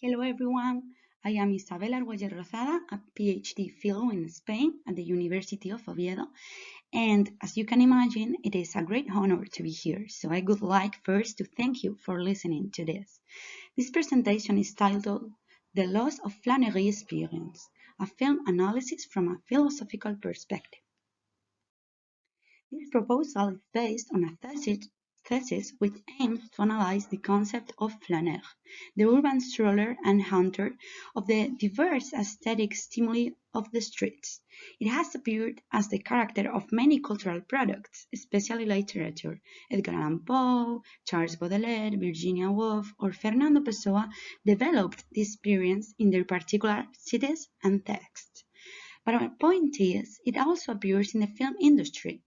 Hello everyone, I am Isabel Argüelles Rozada, a PhD fellow in Spain at the University of Oviedo, and as you can imagine, it is a great honor to be here, so I would like first to thank you for listening to this. This presentation is titled The Loss of FLânERIE Experience, a film analysis from a philosophical perspective. This proposal is based on a thesis which aims to analyze the concept of flâneur, the urban stroller and hunter of the diverse aesthetic stimuli of the streets. It has appeared as the character of many cultural products, especially literature. Edgar Allan Poe, Charles Baudelaire, Virginia Woolf, or Fernando Pessoa developed this experience in their particular cities and texts. But our point is, it also appears in the film industry.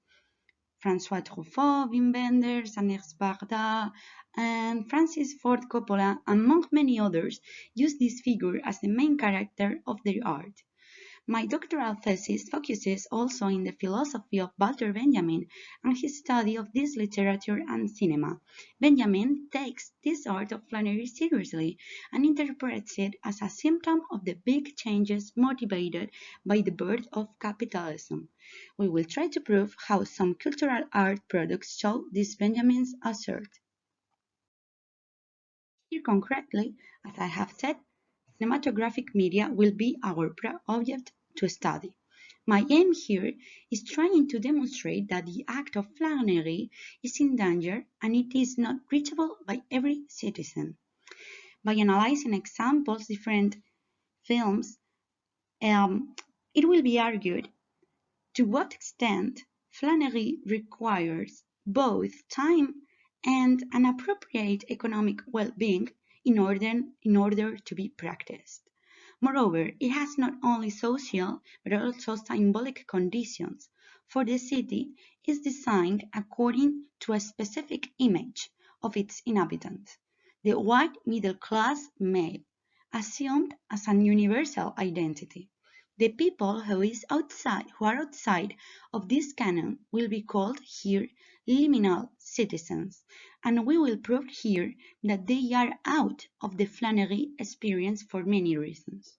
François Truffaut, Wim Wenders, Agnès Varda, and Francis Ford Coppola, among many others, use this figure as the main character of their art. My doctoral thesis focuses also in the philosophy of Walter Benjamin and his study of this literature and cinema. Benjamin takes this art of flâneur seriously and interprets it as a symptom of the big changes motivated by the birth of capitalism. We will try to prove how some cultural art products show this Benjamin's assert. Here concretely, as I have said, cinematographic media will be our object to study. My aim here is trying to demonstrate that the act of flânerie is in danger and it is not reachable by every citizen. By analyzing examples, different films, it will be argued to what extent flânerie requires both time and an appropriate economic well-being in order to be practiced. Moreover, it has not only social but also symbolic conditions, for the city is designed according to a specific image of its inhabitants, the white middle-class male, assumed as an universal identity. The people who are outside of this canon will be called here liminal citizens, and we will prove here that they are out of the flânerie experience for many reasons.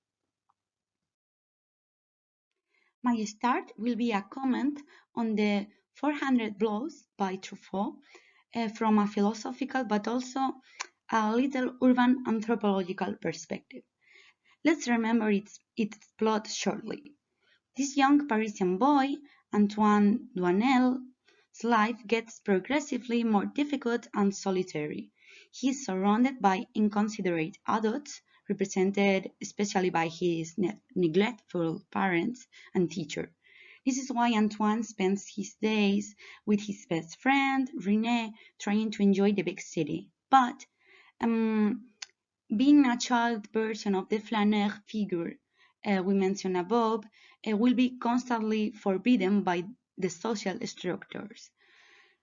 My start will be a comment on the 400 Blows by Truffaut from a philosophical but also a little urban anthropological perspective. Let's remember its plot shortly. This young Parisian boy, Antoine Douanel's life gets progressively more difficult and solitary. He is surrounded by inconsiderate adults, represented especially by his neglectful parents and teacher. This is why Antoine spends his days with his best friend, René, trying to enjoy the big city. But being a child version of the flâneur figure we mentioned above will be constantly forbidden by the social structures.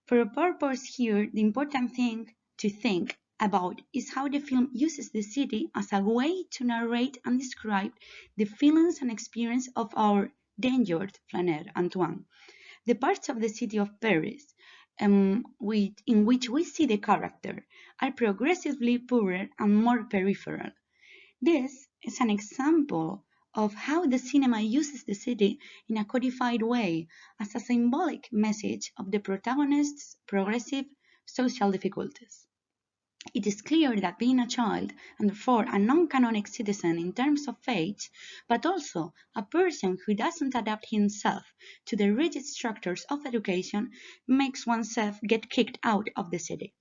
For a purpose here, the important thing to think about is how the film uses the city as a way to narrate and describe the feelings and experience of our endangered flâneur, Antoine. The parts of the city of Paris in which we see the character are progressively poorer and more peripheral. This is an example of how the cinema uses the city in a codified way as a symbolic message of the protagonist's progressive social difficulties. It is clear that being a child, and therefore a non-canonic citizen in terms of age, but also a person who doesn't adapt himself to the rigid structures of education, makes oneself get kicked out of the city.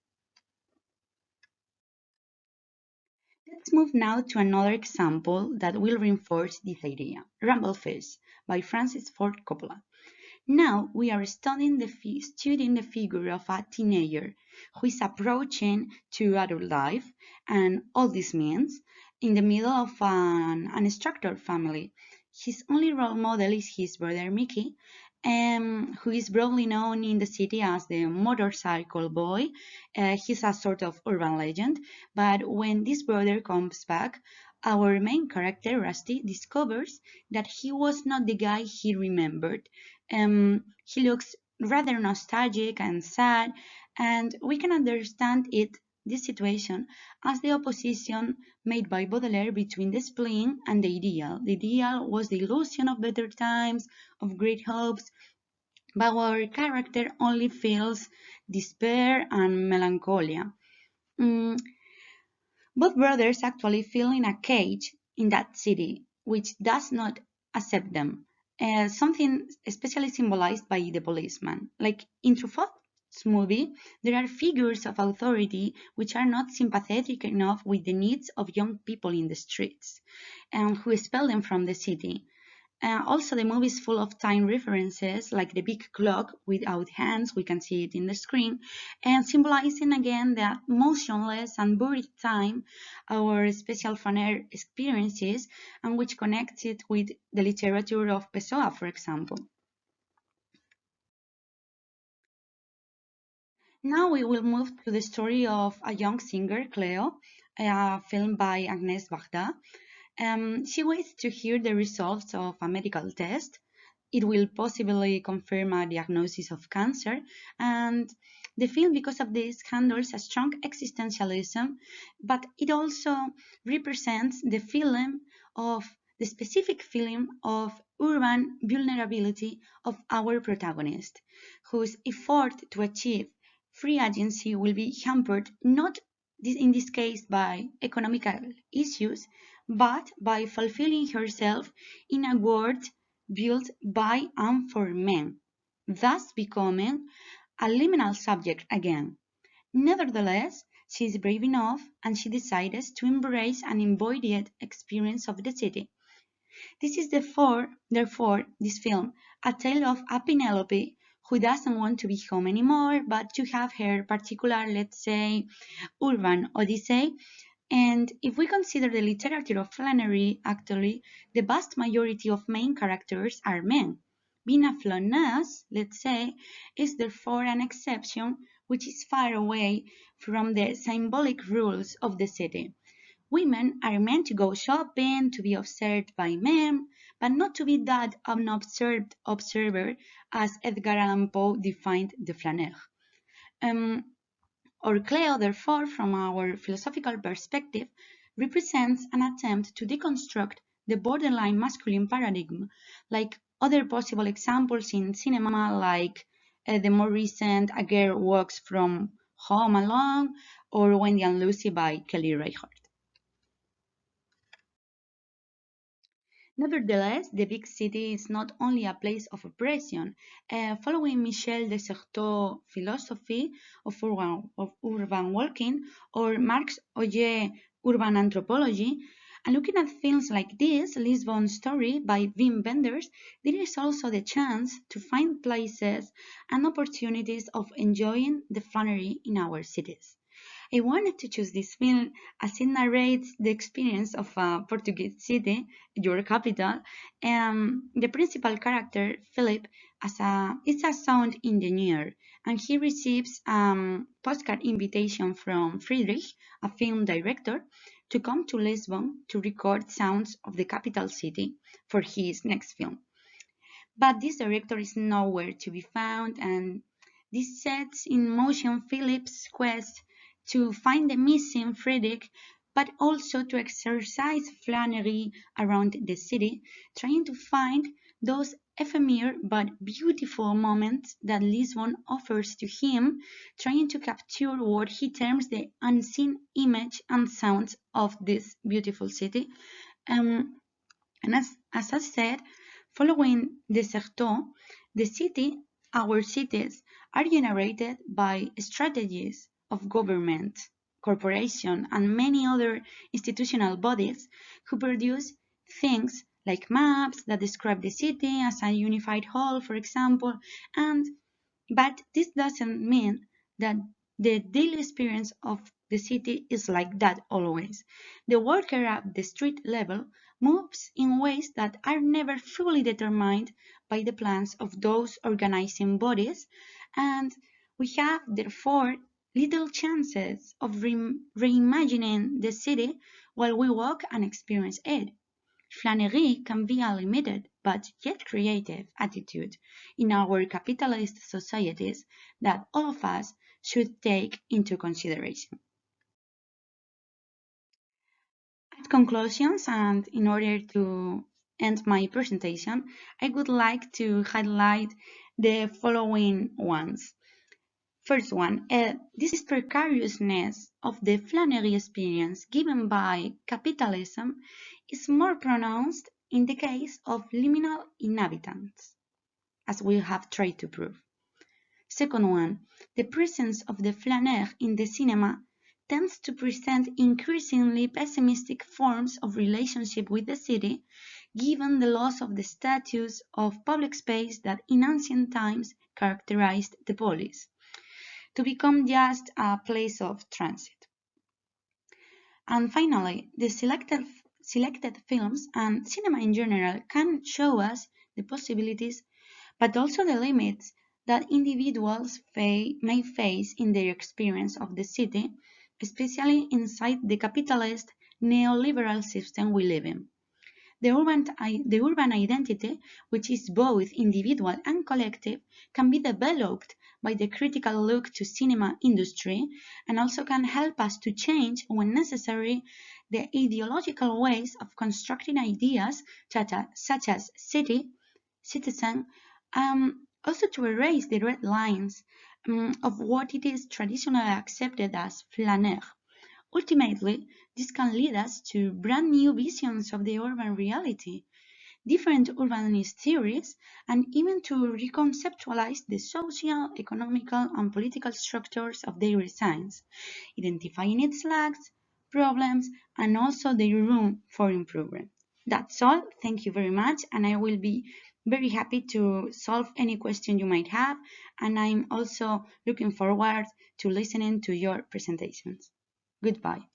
Let's move now to another example that will reinforce this idea, Rumblefish by Francis Ford Coppola. Now we are studying the figure of a teenager who is approaching to adult life, and all this means in the middle of an unstructured family. His only role model is his brother Mickey, who is broadly known in the city as the motorcycle boy. He's a sort of urban legend, but when this brother comes back, our main character, Rusty, discovers that he was not the guy he remembered. He looks rather nostalgic and sad, and we can understand it this situation as the opposition made by Baudelaire between the spleen and the ideal. The ideal was the illusion of better times, of great hopes, but our character only feels despair and melancholia. Mm, Both brothers actually feel in a cage in that city, which does not accept them, something especially symbolized by the policeman. Like in Truffaut's movie, there are figures of authority which are not sympathetic enough with the needs of young people in the streets, and who expel them from the city. Also, the movie is full of time references, like the big clock without hands, we can see it in the screen, and symbolizing again that motionless and buried time, our special flâneur experiences, and which connects it with the literature of Pessoa, for example. Now we will move to the story of a young singer, Cleo, a film by Agnès Varda. She waits to hear the results of a medical test. It will possibly confirm a diagnosis of cancer, and the film, because of this, handles a strong existentialism, but it also represents the specific feeling of urban vulnerability of our protagonist, whose effort to achieve free agency will be hampered not in this case by economical issues, but by fulfilling herself in a world built by and for men, thus becoming a liminal subject again. Nevertheless, she is brave enough and she decides to embrace an embodied experience of the city. This is therefore, this film, a tale of a Penelope who doesn't want to be home anymore, but to have her particular, let's say, urban odyssey. And if we consider the literature of FLANERIE, actually, the vast majority of main characters are men. Being a flâneur, let's say, is therefore an exception which is far away from the symbolic rules of the city. Women are meant to go shopping, to be observed by men, but not to be that unobserved observer as Edgar Allan Poe defined the flâneur. Or Cleo, therefore, from our philosophical perspective, represents an attempt to deconstruct the borderline masculine paradigm, like other possible examples in cinema, like the more recent A Girl Walks from Home Alone, or Wendy and Lucy by Kelly Reichardt. Nevertheless, the big city is not only a place of oppression. Following Michel Desserteau's philosophy of urban walking or Marx Auger's urban anthropology, and looking at films like this, Lisbon Story by Wim Wenders, there is also the chance to find places and opportunities of enjoying the flânerie in our cities. I wanted to choose this film as it narrates the experience of a Portuguese city, your capital, and the principal character, Philip, is a sound engineer, and he receives a postcard invitation from Friedrich, a film director, to come to Lisbon to record sounds of the capital city for his next film. But this director is nowhere to be found, and this sets in motion Philip's quest to find the missing Friedrich, but also to exercise flânerie around the city, trying to find those ephemeral but beautiful moments that Lisbon offers to him, trying to capture what he terms the unseen image and sounds of this beautiful city. And as I said, following Desserteau, our cities, are generated by strategies of government, corporation, and many other institutional bodies who produce things like maps that describe the city as a unified whole, for example, but this doesn't mean that the daily experience of the city is like that always. The worker at the street level moves in ways that are never fully determined by the plans of those organizing bodies, and we have therefore little chances of reimagining the city while we walk and experience it. Flânerie can be a limited but yet creative attitude in our capitalist societies that all of us should take into consideration. conclusions, and in order to end my presentation, I would like to highlight the following ones. First one, this precariousness of the flânerie experience given by capitalism is more pronounced in the case of liminal inhabitants, as we have tried to prove. Second one, the presence of the flâneur in the cinema tends to present increasingly pessimistic forms of relationship with the city, given the loss of the status of public space that in ancient times characterized the polis, to become just a place of transit. And finally, the selected films and cinema in general can show us the possibilities, but also the limits that individuals may face in their experience of the city, especially inside the capitalist neoliberal system we live in. The urban identity, which is both individual and collective, can be developed by the critical look to cinema industry and also can help us to change, when necessary, the ideological ways of constructing ideas such as city, citizen, also to erase the red lines of what it is traditionally accepted as flâneur. Ultimately, this can lead us to brand new visions of the urban reality, different urbanist theories, and even to reconceptualize the social, economical, and political structures of daily science, identifying its lacks, problems, and also the room for improvement. That's all. Thank you very much, and I will be very happy to solve any question you might have, and I'm also looking forward to listening to your presentations. Goodbye.